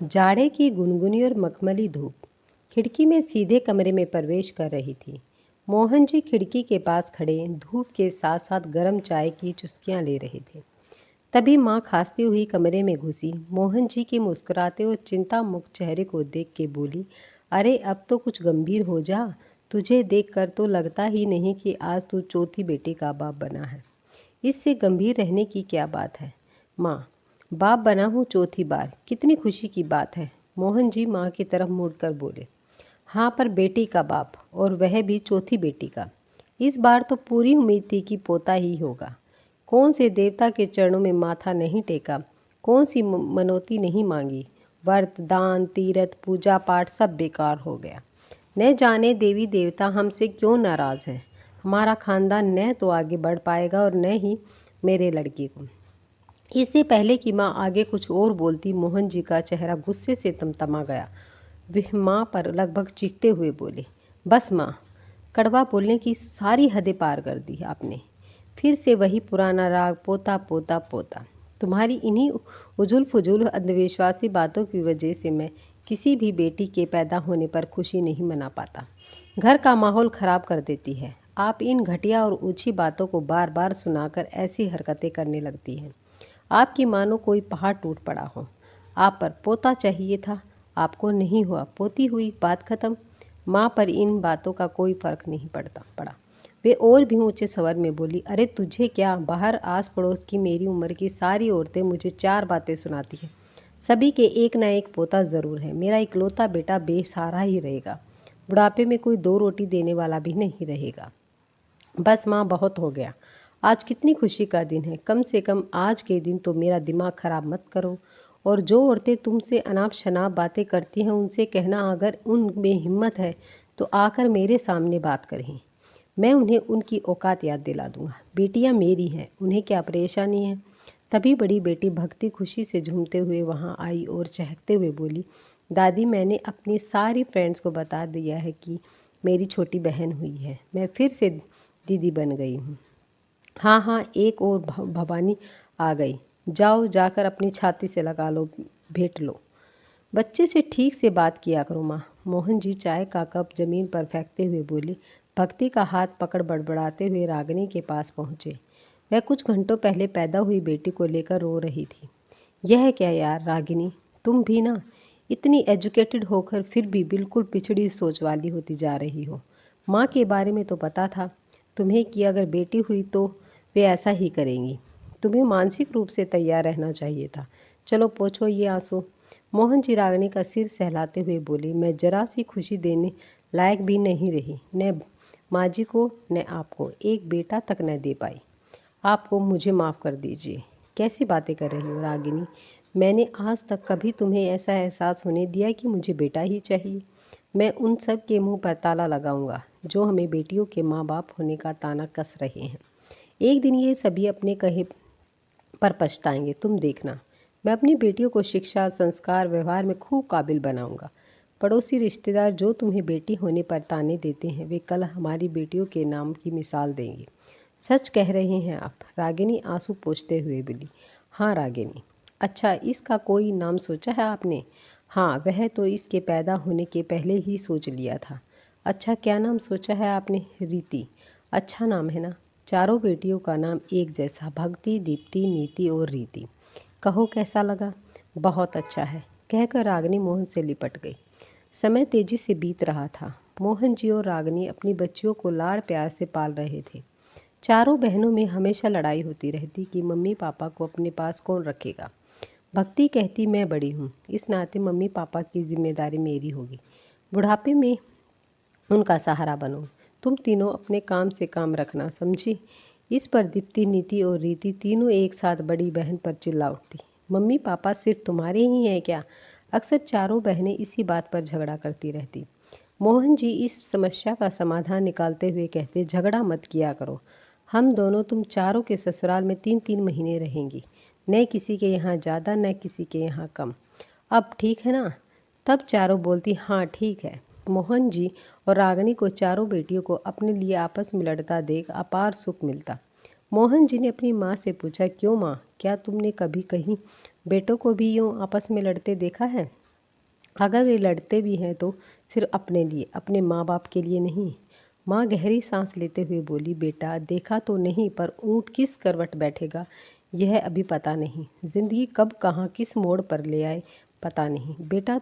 जाड़े की गुनगुनी और मखमली धूप खिड़की में सीधे कमरे में प्रवेश कर रही थी। मोहन जी खिड़की के पास खड़े धूप के साथ साथ गर्म चाय की चुस्कियां ले रहे थे। तभी माँ खांसती हुई कमरे में घुसी। मोहन जी के मुस्कुराते और चिंता मुक्त चेहरे को देख के बोली, अरे अब तो कुछ गंभीर हो जा। तुझे देखकर तो लगता ही नहीं कि आज तू चौथी बेटी का बाप बना है। इससे गंभीर रहने की क्या बात है माँ? बाप बना हूँ चौथी बार, कितनी खुशी की बात है। मोहन जी माँ की तरफ मुड़कर बोले, हाँ पर बेटी का बाप, और वह भी चौथी बेटी का। इस बार तो पूरी उम्मीद थी कि पोता ही होगा। कौन से देवता के चरणों में माथा नहीं टेका, कौन सी मनौती नहीं मांगी। व्रत दान तीर्थ पूजा पाठ सब बेकार हो गया। न जाने देवी देवता हमसे क्यों नाराज़ हैं। हमारा खानदान न तो आगे बढ़ पाएगा और न ही मेरे लड़के को। इससे पहले कि माँ आगे कुछ और बोलती, मोहन जी का चेहरा गुस्से से तमतमा गया। वह माँ पर लगभग चीखते हुए बोले, बस माँ, कड़वा बोलने की सारी हदें पार कर दी आपने। फिर से वही पुराना राग, पोता पोता पोता। तुम्हारी इन्हीं उजुल फुजुल अंधविश्वासी बातों की वजह से मैं किसी भी बेटी के पैदा होने पर खुशी नहीं मना पाता। घर का माहौल खराब कर देती है। आप इन घटिया और ऊंची बातों को बार बार सुनाकर ऐसी हरकतें करने लगती हैं। आपकी मानो कोई पहाड़ टूट पड़ा हो। आप पर पोता चाहिए था, आपको नहीं हुआ, पोती हुई, बात खत्म। माँ पर इन बातों का कोई फर्क नहीं पड़ा। वे और भी ऊंचे स्वर में बोली, अरे तुझे क्या, बाहर आस पड़ोस की मेरी उम्र की सारी औरतें मुझे चार बातें सुनाती हैं। सभी के एक ना एक पोता ज़रूर है। मेरा इकलौता बेटा बेसहारा ही रहेगा। बुढ़ापे में कोई दो रोटी देने वाला भी नहीं रहेगा। बस माँ, बहुत हो गया। आज कितनी खुशी का दिन है। कम से कम आज के दिन तो मेरा दिमाग खराब मत करो। और जो औरतें तुमसे अनाप शनाप बातें करती हैं उनसे कहना, अगर उनमें हिम्मत है तो आकर मेरे सामने बात करें। मैं उन्हें उनकी औकात याद दिला दूंगा। बेटियां मेरी हैं, उन्हें क्या परेशानी है। तभी बड़ी बेटी भक्ति खुशी से झूमते हुए वहां आई और चहकते हुए बोली, दादी, मैंने अपनी सारी फ्रेंड्स को बता दिया है कि मेरी छोटी बहन हुई है। मैं फिर से दीदी बन गई हूँ। हाँ हाँ, एक और भवानी आ गई। जाओ, जाकर अपनी छाती से लगा लो, भेंट लो। बच्चे से ठीक से बात किया करो माँ। मोहन जी चाय का कप जमीन पर फेंकते हुए बोली। भक्ति का हाथ पकड़ बड़बड़ाते हुए रागिनी के पास पहुँचे। वह कुछ घंटों पहले पैदा हुई बेटी को लेकर रो रही थी। यह क्या यार रागिनी, तुम भी ना, इतनी एजुकेटेड होकर फिर भी बिल्कुल पिछड़ी सोच वाली होती जा रही हो। माँ के बारे में तो पता था तुम्हें कि अगर बेटी हुई तो वे ऐसा ही करेंगी। तुम्हें मानसिक रूप से तैयार रहना चाहिए था। चलो पोंछो ये आंसू। मोहन जी रागिनी का सिर सहलाते हुए बोली, मैं जरा सी खुशी देने लायक भी नहीं रही, न माँ जी को न आपको, एक बेटा तक न दे पाई। आपको मुझे माफ़ कर दीजिए। कैसी बातें कर रही हो रागिनी? मैंने आज तक कभी तुम्हें ऐसा एहसास होने दिया कि मुझे बेटा ही चाहिए? मैं उन सब के मुंह पर ताला लगाऊंगा जो हमें बेटियों के माँ बाप होने का ताना कस रहे हैं। एक दिन ये सभी अपने कहे पर पछताएंगे, तुम देखना। मैं अपनी बेटियों को शिक्षा, संस्कार, व्यवहार में खूब काबिल बनाऊंगा। पड़ोसी रिश्तेदार जो तुम्हें बेटी होने पर ताने देते हैं, वे कल हमारी बेटियों के नाम की मिसाल देंगे। सच कह रहे हैं आप? रागिनी आंसू पोंछते हुए बोली। हाँ रागिनी। अच्छा, इसका कोई नाम सोचा है आपने? हाँ, वह तो इसके पैदा होने के पहले ही सोच लिया था। अच्छा, क्या नाम सोचा है आपने? रीति। अच्छा नाम है ना? चारों बेटियों का नाम एक जैसा, भक्ति, दीप्ति, नीति और रीति। कहो कैसा लगा? बहुत अच्छा है, कहकर रागिनी मोहन से लिपट गई। समय तेजी से बीत रहा था। मोहन जी और रागिनी अपनी बच्चियों को लाड़ प्यार से पाल रहे थे। चारों बहनों में हमेशा लड़ाई होती रहती कि मम्मी पापा को अपने पास कौन रखेगा। भक्ति कहती, मैं बड़ी हूँ, इस नाते मम्मी पापा की जिम्मेदारी मेरी होगी। बुढ़ापे में उनका सहारा बनो। तुम तीनों अपने काम से काम रखना, समझी? इस पर दीप्ति, नीति और रीति तीनों एक साथ बड़ी बहन पर चिल्ला उठती। मम्मी पापा सिर्फ तुम्हारे ही हैं क्या? अक्सर चारों बहनें इसी बात पर झगड़ा करती रहती। मोहन जी इस समस्या का समाधान निकालते हुए कहते, झगड़ा मत किया करो। हम दोनों तुम चारों के ससुराल में 3-3 महीने रहेंगी। न किसी के यहाँ ज़्यादा, न किसी के यहाँ कम। अब ठीक है ना? तब चारों बोलती, हाँ ठीक है। मोहन जी और रागिनी को चारों बेटियों को अपने लिए आपस में लड़ता देख अपार सुख मिलता। मोहन जी ने अपनी माँ से पूछा, क्यों माँ, क्या तुमने कभी कहीं बेटों को भी यूँ आपस में लड़ते देखा है? अगर वे लड़ते भी हैं तो सिर्फ अपने लिए, अपने माँ बाप के लिए नहीं। माँ गहरी सांस लेते हुए बोली, बेटा देखा तो नहीं, पर ऊँट किस करवट बैठेगा यह अभी पता नहीं। जिंदगी कब कहाँ किस मोड़ पर ले आए पता नहीं। बेटा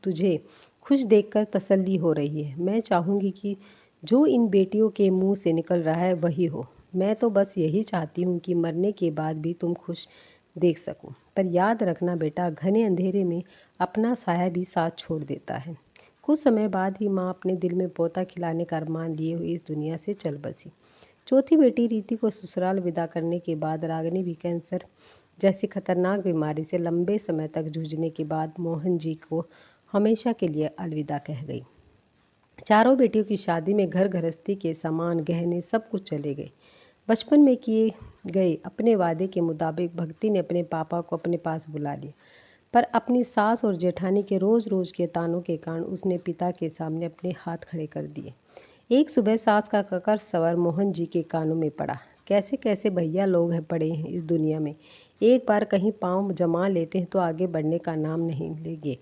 तुझे खुश देखकर तसल्ली हो रही है। मैं चाहूँगी कि जो इन बेटियों के मुंह से निकल रहा है वही हो। मैं तो बस यही चाहती हूँ कि मरने के बाद भी तुम खुश देख सकूं। पर याद रखना बेटा, घने अंधेरे में अपना साया भी साथ छोड़ देता है। कुछ समय बाद ही माँ अपने दिल में पोता खिलाने का अरमान लिए हुए इस दुनिया से चल बसी। चौथी बेटी रीति को ससुराल विदा करने के बाद रागिनी भी कैंसर जैसी खतरनाक बीमारी से लंबे समय तक जूझने के बाद मोहन जी को हमेशा के लिए अलविदा कह गई। चारों बेटियों की शादी में घर गृहस्थी के सामान, गहने सब कुछ चले गए। बचपन में किए गए अपने वादे के मुताबिक भक्ति ने अपने पापा को अपने पास बुला लिया, पर अपनी सास और जेठानी के रोज रोज के तानों के कारण उसने पिता के सामने अपने हाथ खड़े कर दिए। एक सुबह सास का ककर सवर मोहन जी के कानों में पड़ा। कैसे कैसे भैया लोग हैं पड़े हैं इस दुनिया में, एक बार कहीं पाँव जमा लेते हैं तो आगे बढ़ने का नाम नहीं लेंगे।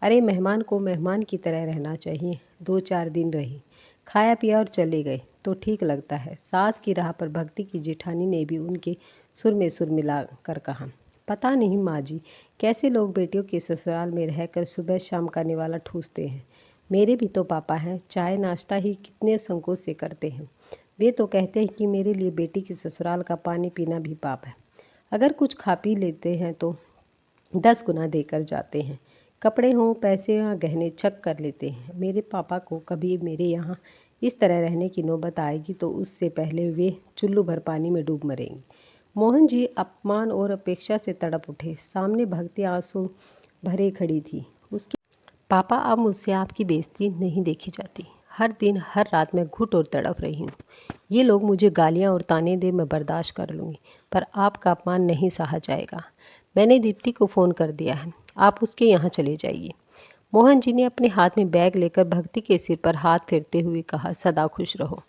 अरे मेहमान को मेहमान की तरह रहना चाहिए। 2-4 दिन रही, खाया पिया और चले गए तो ठीक लगता है। सास की राह पर भक्ति की जेठानी ने भी उनके सुर में सुर मिला कर कहा, पता नहीं माँ जी, कैसे लोग बेटियों के ससुराल में रहकर सुबह शाम का निवाला ठूसते हैं। मेरे भी तो पापा हैं, चाय नाश्ता ही कितने संकोच से करते हैं। वे तो कहते हैं कि मेरे लिए बेटी के ससुराल का पानी पीना भी पाप है। अगर कुछ खा पी लेते हैं तो 10 गुना देकर जाते हैं। कपड़े हों, पैसे या गहने छक कर लेते हैं। मेरे पापा को कभी मेरे यहाँ इस तरह रहने की नौबत आएगी तो उससे पहले वे चुल्लू भर पानी में डूब मरेंगे। मोहन जी अपमान और अपेक्षा से तड़प उठे। सामने भक्ति आंसू भरे खड़ी थी। उसके पापा, अब मुझसे आपकी बेइज्जती नहीं देखी जाती। हर दिन हर रात मैं घुट और तड़प रही हूँ। ये लोग मुझे गालियाँ और ताने दे, मैं बर्दाश्त कर लूँगी, पर आपका अपमान नहीं सहा जाएगा। मैंने दीप्ति को फ़ोन कर दिया है, आप उसके यहाँ चले जाइए। मोहन जी ने अपने हाथ में बैग लेकर भक्ति के सिर पर हाथ फेरते हुए कहा, सदा खुश रहो,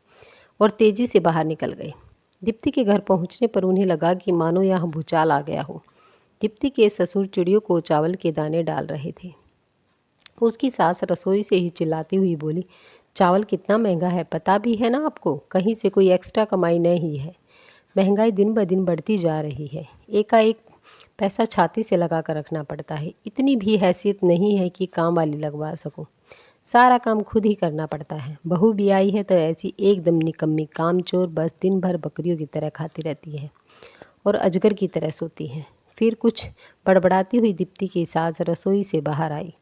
और तेजी से बाहर निकल गए। दीप्ति के घर पहुंचने पर उन्हें लगा कि मानो यहाँ भूचाल आ गया हो। दीप्ति के ससुर चिड़ियों को चावल के दाने डाल रहे थे। उसकी सास रसोई से ही चिल्लाती हुई बोली, चावल कितना महंगा है, पता भी है ना आपको? कहीं से कोई एक्स्ट्रा कमाई नहीं है। महंगाई दिन ब दिन बढ़ती जा रही है। एकाएक पैसा छाती से लगा कर रखना पड़ता है। इतनी भी हैसियत नहीं है कि काम वाली लगवा सकूं। सारा काम खुद ही करना पड़ता है। बहू भी आई है तो ऐसी एकदम निकम्मी कामचोर, बस दिन भर बकरियों की तरह खाती रहती है और अजगर की तरह सोती है। फिर कुछ बड़बड़ाती हुई दीप्ति की सास रसोई से बाहर आई।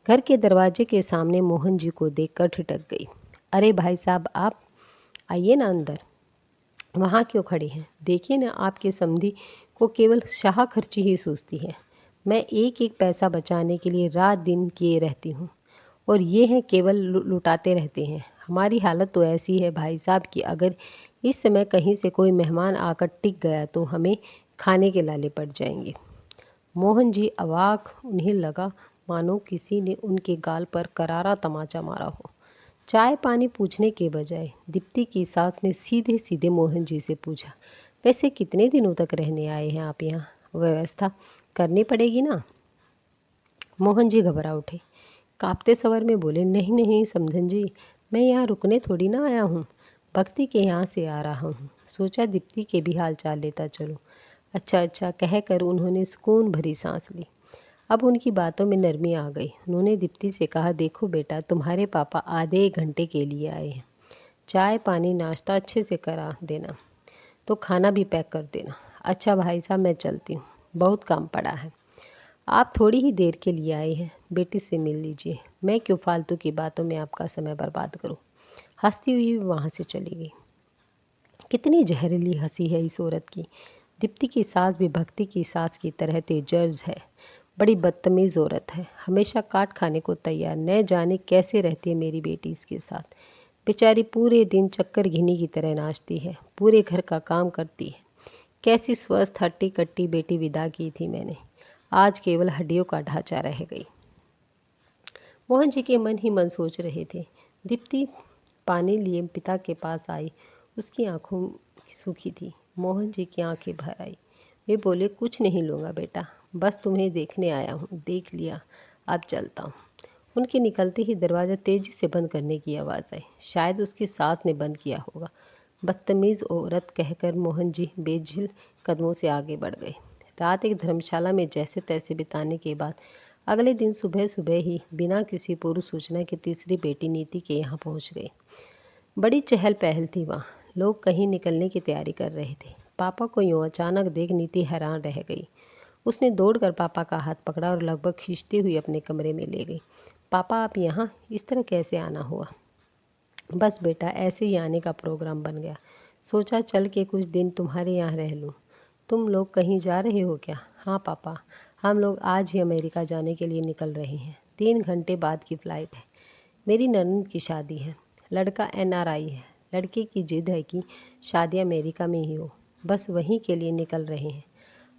घर के दरवाजे के सामने मोहन जी को देखकर ठिठक गई। अरे भाई साहब, आप आइए ना अंदर, वहाँ क्यों खड़ी हैं? देखिए ना, आपके समधी को केवल शाह खर्ची ही सूझती है। मैं एक एक पैसा बचाने के लिए रात दिन किए रहती हूँ, और ये हैं केवल लुटाते रहते हैं। हमारी हालत तो ऐसी है भाई साहब कि अगर इस समय कहीं से कोई मेहमान आकर टिक गया तो हमें खाने के लाले पड़ जाएंगे। मोहन जी अवाक। उन्हें लगा मानो किसी ने उनके गाल पर करारा तमाचा मारा हो। चाय पानी पूछने के बजाय दीप्ति की सास ने सीधे सीधे मोहन जी से पूछा, वैसे कितने दिनों तक रहने आए हैं आप यहाँ? व्यवस्था करनी पड़ेगी ना? मोहन जी घबरा उठे। कांपते स्वर में बोले, नहीं नहीं समधन जी, मैं यहाँ रुकने थोड़ी ना आया हूँ, भक्ति के यहाँ से आ रहा हूँ। सोचा दीप्ति के भी हाल चाल लेता चलूँ। अच्छा अच्छा कहकर उन्होंने सुकून भरी सांस ली। अब उनकी बातों में नरमी आ गई। उन्होंने दीप्ति से कहा, देखो बेटा, तुम्हारे पापा आधे 1 घंटे के लिए आए हैं। चाय पानी नाश्ता अच्छे से करा देना, तो खाना भी पैक कर देना। अच्छा भाई साहब, मैं चलती हूँ, बहुत काम पड़ा है। आप थोड़ी ही देर के लिए आए हैं, बेटी से मिल लीजिए। मैं क्यों फालतू की बातों में आपका समय बर्बाद करूँ। हंसती हुई वहाँ से चली गई। कितनी जहरीली हंसी है इस औरत की। दीप्ति की सास भी भक्ति की सास की तरह तेजर्ज है। बड़ी बदतमीज़ औरत है, हमेशा काट खाने को तैयार। न जाने कैसे रहती है मेरी बेटी इसके साथ। बेचारी पूरे दिन चक्कर घिनी की तरह नाचती है, पूरे घर का काम करती है। कैसी स्वस्थ हट्टी कट्टी बेटी विदा की थी मैंने, आज केवल हड्डियों का ढांचा रह गई। मोहन जी के मन ही मन सोच रहे थे। दीप्ति पानी लिए पिता के पास आई। उसकी आंखों सूखी थी। मोहन जी की आंखें भर आई। वे बोले, कुछ नहीं लूँगा बेटा, बस तुम्हें देखने आया हूँ। देख लिया, अब चलता हूँ। उनके निकलते ही दरवाज़ा तेज़ी से बंद करने की आवाज़ आई। शायद उसकी सास ने बंद किया होगा। बदतमीज़ औरत कहकर मोहन जी बेझिल कदमों से आगे बढ़ गए। रात एक धर्मशाला में जैसे तैसे बिताने के बाद अगले दिन सुबह सुबह ही बिना किसी पूर्व सूचना के तीसरी बेटी नीति के यहाँ पहुँच गए। बड़ी चहल पहल थी वहाँ। लोग कहीं निकलने की तैयारी कर रहे थे। पापा को यूँ अचानक देख नीति हैरान रह गई। उसने दौड़कर पापा का हाथ पकड़ा और लगभग खींचती हुई अपने कमरे में ले गई। पापा, आप यहाँ इस तरह कैसे आना हुआ? बस बेटा, ऐसे ही आने का प्रोग्राम बन गया। सोचा चल के कुछ दिन तुम्हारे यहाँ रह लूँ। तुम लोग कहीं जा रहे हो क्या? हाँ पापा, हम लोग आज ही अमेरिका जाने के लिए निकल रहे हैं। 3 घंटे बाद की फ़्लाइट है। मेरी ननद की शादी है। लड़का NRI है। लड़के की जिद है कि शादी अमेरिका में ही हो। बस वहीं के लिए निकल रहे हैं।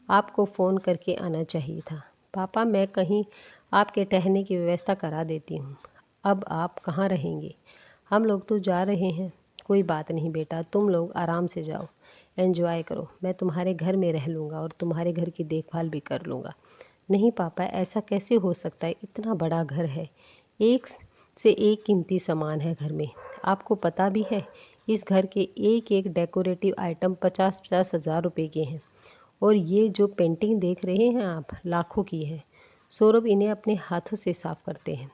आपको फ़ोन करके आना चाहिए था। पापा, मैं कहीं आपके ठहरने की व्यवस्था करा देती हूँ। अब आप कहाँ रहेंगे? हम लोग तो जा रहे हैं। कोई बात नहीं बेटा, तुम लोग आराम से जाओ, एंजॉय करो। मैं तुम्हारे घर में रह लूँगा और तुम्हारे घर की देखभाल भी कर लूँगा। नहीं पापा, ऐसा कैसे हो सकता है? इतना बड़ा घर है, एक से एक कीमती सामान है घर में। आपको पता भी है, इस घर के एक एक डेकोरेटिव आइटम 50-50 हज़ार रुपये के हैं। और ये जो पेंटिंग देख रहे हैं आप, लाखों की है। सौरभ इन्हें अपने हाथों से साफ करते हैं।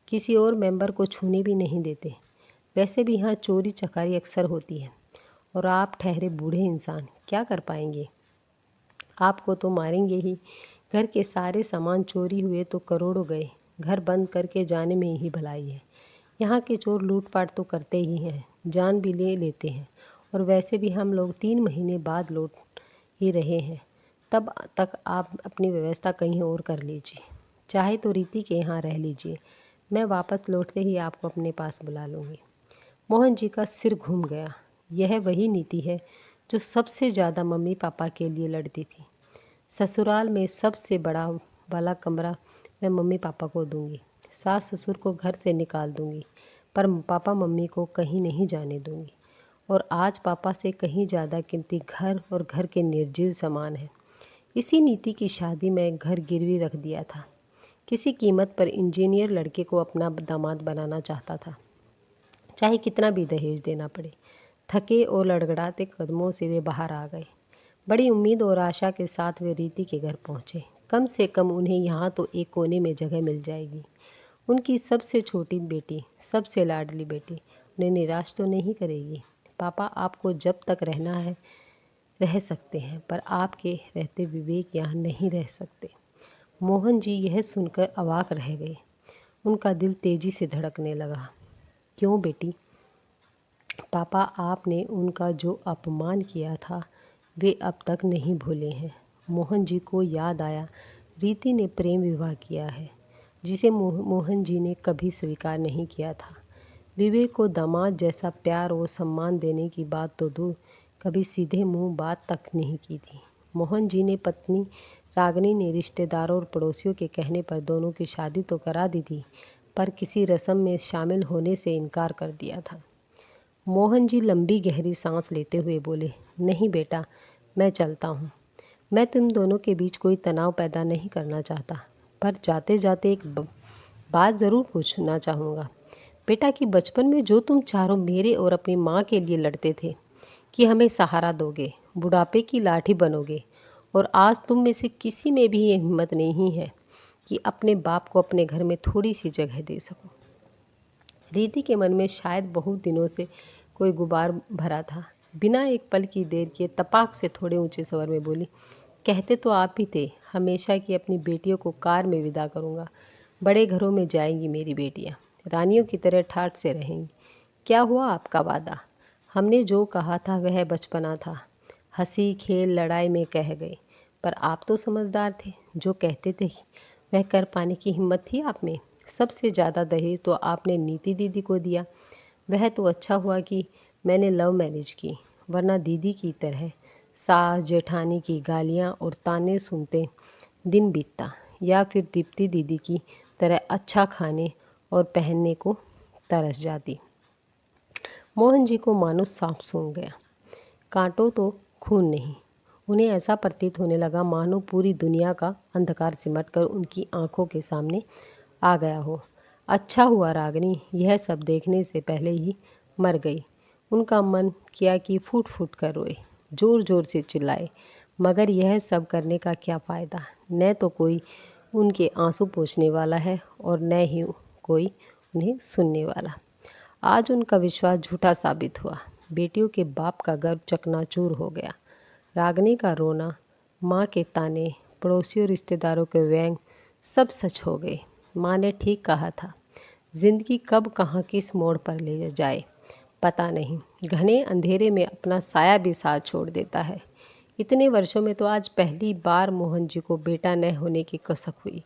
किसी और मेंबर को छूने भी नहीं देते। वैसे भी यहाँ चोरी चकारी अक्सर होती है। और आप ठहरे बूढ़े इंसान क्या कर पाएंगे? आपको तो मारेंगे ही। घर के सारे सामान चोरी हुए तो करोड़ों गए। घर बंद करके जाने में ही भलाई है। यहाँ के चोर लूटपाट तो करते ही हैं, जान भी ले लेते हैं। और वैसे भी हम लोग 3 महीने बाद लौट ही रहे हैं। तब तक आप अपनी व्यवस्था कहीं और कर लीजिए। चाहे तो रीति के यहाँ रह लीजिए। मैं वापस लौटते ही आपको अपने पास बुला लूँगी। मोहन जी का सिर घूम गया। यह वही नीति है जो सबसे ज़्यादा मम्मी पापा के लिए लड़ती थी। ससुराल में सबसे बड़ा वाला कमरा मैं मम्मी पापा को दूंगी। सास ससुर को घर से निकाल दूंगी, पर पापा मम्मी को कहीं नहीं जाने दूंगी। और आज पापा से कहीं ज़्यादा कीमती घर और घर के निर्जीव सामान है। इसी नीति की शादी में घर गिरवी रख दिया था। किसी कीमत पर इंजीनियर लड़के को अपना दामाद बनाना चाहता था, चाहे कितना भी दहेज देना पड़े। थके और लड़खड़ाते कदमों से वे बाहर आ गए। बड़ी उम्मीद और आशा के साथ वे रीति के घर पहुंचे। कम से कम उन्हें यहाँ तो एक कोने में जगह मिल जाएगी। उनकी सबसे छोटी बेटी, सबसे लाडली बेटी उन्हें निराश तो नहीं करेगी। पापा, आपको जब तक रहना है रह सकते हैं, पर आपके रहते विवेक यहाँ नहीं रह सकते। मोहन जी यह सुनकर अवाक रह गए। उनका दिल तेजी से धड़कने लगा। क्यों बेटी? पापा, आपने उनका जो अपमान किया था वे अब तक नहीं भूले हैं। मोहन जी को याद आया, रीति ने प्रेम विवाह किया है, जिसे मोहन जी ने कभी स्वीकार नहीं किया था। विवेक को दामाद जैसा प्यार और सम्मान देने की बात तो दूर, कभी सीधे मुंह बात तक नहीं की थी। मोहन जी ने पत्नी रागिनी ने रिश्तेदारों और पड़ोसियों के कहने पर दोनों की शादी तो करा दी थी, पर किसी रस्म में शामिल होने से इनकार कर दिया था। मोहन जी लंबी गहरी सांस लेते हुए बोले, नहीं बेटा, मैं चलता हूँ। मैं तुम दोनों के बीच कोई तनाव पैदा नहीं करना चाहता, पर जाते जाते एक बात ज़रूर पूछना चाहूँगा। बेटा, कि बचपन में जो तुम चारों मेरे और अपनी माँ के लिए लड़ते थे कि हमें सहारा दोगे, बुढ़ापे की लाठी बनोगे, और आज तुम में से किसी में भी ये हिम्मत नहीं है कि अपने बाप को अपने घर में थोड़ी सी जगह दे सको। रीति के मन में शायद बहुत दिनों से कोई गुबार भरा था। बिना एक पल की देर किए तपाक से थोड़े ऊंचे स्वर में बोली, कहते तो आप ही थे हमेशा कि अपनी बेटियों को कार में विदा करूंगा। बड़े घरों में जाएंगी मेरी बेटियां, रानियों की तरह ठाठ से रहेंगी। क्या हुआ आपका वादा? हमने जो कहा था वह बचपना था। हंसी खेल लड़ाई में कह गए, पर आप तो समझदार थे। जो कहते थे वह कर पाने की हिम्मत थी आप में। सबसे ज़्यादा दहेज तो आपने नीति दीदी को दिया। वह तो अच्छा हुआ कि मैंने लव मैरिज की, वरना दीदी की तरह सास जेठानी की गालियाँ और ताने सुनते दिन बीतता, या फिर दीप्ति दीदी की तरह अच्छा खाने और पहनने को तरस जाती। मोहन जी को मानो सांप सूंघ गया। कांटों तो खून नहीं। उन्हें ऐसा प्रतीत होने लगा मानो पूरी दुनिया का अंधकार सिमट कर उनकी आंखों के सामने आ गया हो। अच्छा हुआ रागिनी यह सब देखने से पहले ही मर गई। उनका मन किया कि फूट फूट कर रोए, ज़ोर ज़ोर से चिल्लाए, मगर यह सब करने का क्या फ़ायदा। न तो कोई उनके आंसू पोंछने वाला है और न ही कोई उन्हें सुनने वाला। आज उनका विश्वास झूठा साबित हुआ। बेटियों के बाप का गर्व चकनाचूर हो गया। रागिनी का रोना, माँ के ताने, पड़ोसियों रिश्तेदारों के व्यंग सब सच हो गए। माँ ने ठीक कहा था, जिंदगी कब कहाँ किस मोड़ पर ले जाए पता नहीं। घने अंधेरे में अपना साया भी साथ छोड़ देता है। इतने वर्षों में तो आज पहली बार मोहन जी को बेटा न होने की कसक हुई।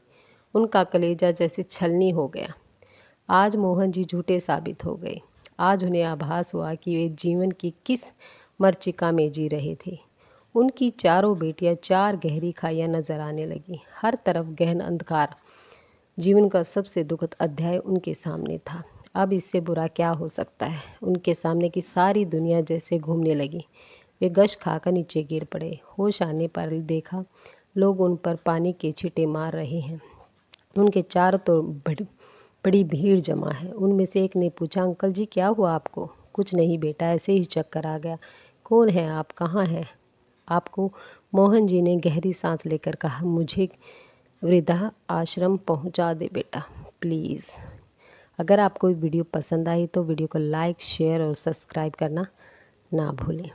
उनका कलेजा जैसे छलनी हो गया। आज मोहन जी झूठे साबित हो गए। आज उन्हें आभास हुआ कि वे जीवन की किस मरीचिका में जी रहे थे। उनकी चारों बेटियां चार गहरी खाइयां नजर आने लगी। हर तरफ गहन अंधकार। जीवन का सबसे दुखद अध्याय उनके सामने था। अब इससे बुरा क्या हो सकता है। उनके सामने की सारी दुनिया जैसे घूमने लगी। वे गश खाकर नीचे गिर पड़े। होश आने पर देखा लोग उन पर पानी के छींटे मार रहे हैं। उनके चारों तो बड़ी भीड़ जमा है। उनमें से एक ने पूछा, अंकल जी क्या हुआ आपको? कुछ नहीं बेटा, ऐसे ही चक्कर आ गया। कौन है आप, कहाँ हैं आपको? मोहन जी ने गहरी सांस लेकर कहा, मुझे वृद्धा आश्रम पहुंचा दे बेटा प्लीज़। अगर आपको वीडियो पसंद आई तो वीडियो को लाइक, शेयर और सब्सक्राइब करना ना भूलें।